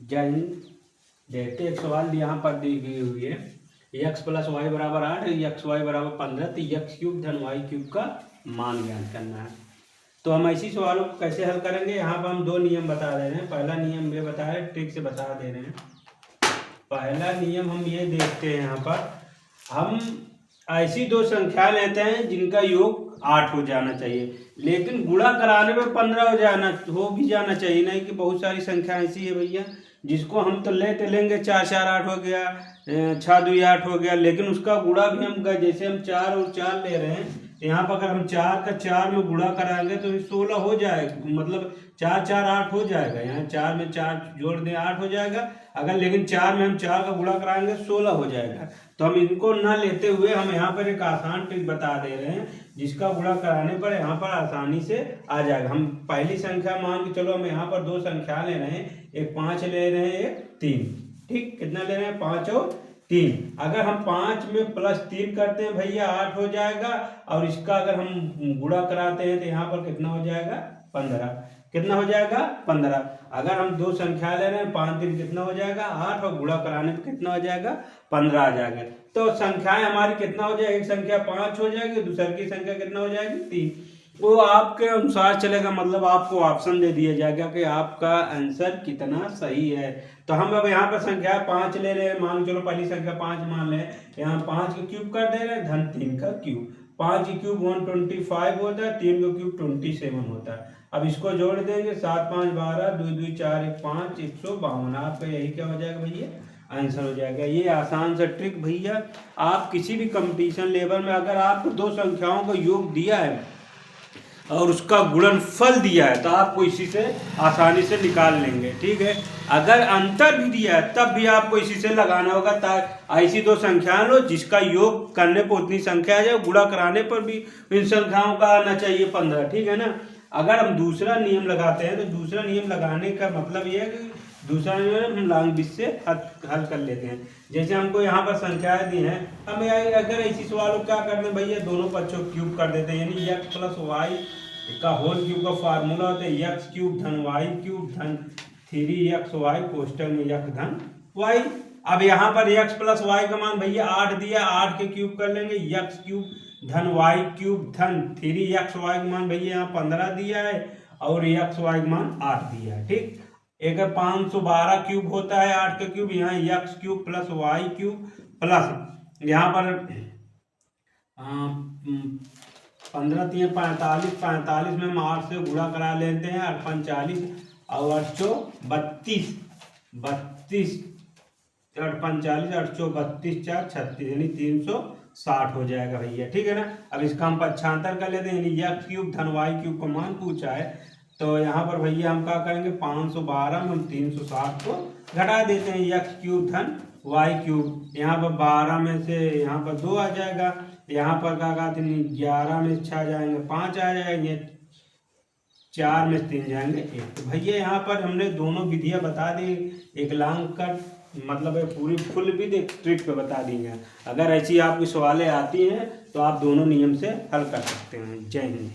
जय हिंद। देखते एक सवाल यहाँ पर दी गई हुई है, x + y = 8, x y = 15, तो x³ धन y³ का मान ज्ञात करना है। तो हम ऐसी सवालों को कैसे हल करेंगे, यहाँ पर हम दो नियम बता दे रहे हैं। पहला नियम ये बता रहे हैं, ट्रिक से बता दे रहे हैं। पहला नियम हम ये देखते हैं, यहाँ पर हम ऐसी दो संख्या लेते हैं जिनका योग 8 हो जाना चाहिए, लेकिन गुणा कराने में 15 हो भी जाना चाहिए। नहीं कि बहुत सारी संख्या ऐसी है भैया जिसको हम तो लेंगे 4 4 8 हो गया, 6 2 8 हो गया, लेकिन उसका गुणा भी हम जैसे हम 4 और 4 ले रहे हैं, यहाँ पर अगर हम 4 का 4 में गुणा कराएंगे तो 16 हो जाएगा, मतलब 4 4 8 हो जाएगा। यहाँ 4 में 4 जोड़ दें 8 हो जाएगा, अगर लेकिन 4 में हम 4 का गुणा कराएंगे 16 हो जाएगा। तो हम इनको ना लेते हुए हम यहाँ पर एक आसान ट्रिक बता दे रहे हैं जिसका गुणा कराने पर यहाँ पर आसानी से आ जाएगा। हम पहली संख्या मान के चलो, हम यहाँ पर दो संख्या ले रहे हैं, एक 5 ले रहे हैं, एक 3। ठीक, कितना ले रहे हैं? 5 और 3। अगर हम 5 में +3 करते हैं भैया 8 हो जाएगा, और इसका अगर हम गुणा कराते हैं तो यहाँ पर कितना हो जाएगा? 15। कितना हो जाएगा? 15। अगर हम दो संख्या ले रहे हैं, 5 3 कितना हो जाएगा? 8, और गुणा कराने पर कितना हो जाएगा? 15 आ जाएगा। तो संख्याएं हमारी कितना हो जाएगी? एक संख्या 5 हो जाएगी, दूसरी की संख्या कितना हो जाएगी? 3। वो आपके अनुसार चलेगा, मतलब आपको ऑप्शन दे दिया जाएगा कि आपका आंसर कितना सही है। तो हम अब यहाँ पर संख्या 5 ले रहे हैं, मान चलो पहली संख्या 5 मान लें, यहाँ 5 का क्यूब कर दे रहे हैं, धन 3 का क्यूब। 5 की क्यूब 125 होता है, 3 का क्यूब 27 होता है। अब इसको जोड़ देंगे, 7 5 12, 2 2 4 1 5, 152। आपका यही क्या हो जाएगा भैया? आंसर हो जाएगा। ये आसान सा ट्रिक भैया, आप किसी भी कंपटीशन लेवल में अगर आपको दो संख्याओं का योग दिया है और उसका गुणनफल दिया है तो आपको इसी से आसानी से निकाल लेंगे। ठीक है, अगर अंतर भी दिया है तब भी आपको इसी से लगाना होगा। ऐसी दो संख्या लो जिसका योग करने पर उतनी संख्या आ जाए, गुणा कराने पर भी इन संख्याओं का आना चाहिए 15। ठीक है ना। अगर हम दूसरा नियम लगाते हैं तो दूसरा नियम लगाने का मतलब ये है कि दूसरा नियम हम लॉन्ग डिस्क से हल कर लेते हैं। जैसे हमको यहाँ पर संख्याएं दी हैं, हम अगर ऐसी सवालों क्या करते हैं भैया, दोनों पक्षों क्यूब कर देते हैं, यानी x + y का होल क्यूब का फार्मूला होता है x³ धन y³ धन 3xy कोष्टक में x धन y। अब यहाँ पर x + y का मान भैया 8 दिया, 8 के क्यूब कर लेंगे, x³ धन y³ धन 3xy का मान भैया यहाँ 15 दिया है, और xy का मान 8 दिया है। ठीक, एक 512 क्यूब होता है 8 का क्यूब, यहाँ x³ + y³ प्लस यहाँ पर 15 3 45, 45 में हम 8 से गुणा करा लेते हैं, 8 5 40 और 8 4 32, 32 8 5 40, 8 4 32 4 36, यानी 360 हो जाएगा भैया। ठीक है ना। अब इसका हम पक्षांतर कर लेते हैं, यानी x³ धन y³ का मान पूछा है, तो यहाँ पर भैया हम क्या करेंगे, 512 में हम 360 को घटा देते हैं, x³ धन y³। यहाँ पर 12 में से यहाँ पर 2 आ जाएगा, यहाँ पर क्या कहते हैं 11 में 6 जाएंगे 5 आ जाएंगे, 4 में 3 जाएंगे 1। तो भैया यहाँ पर हमने दोनों विधियाँ बता दी, एक लॉन्ग कट मतलब है पूरी फुल विधि, एक ट्रिक पे बता दी है। अगर ऐसी आपकी सवालें आती हैं तो आप दोनों नियम से हल कर सकते हैं। जय हिंद।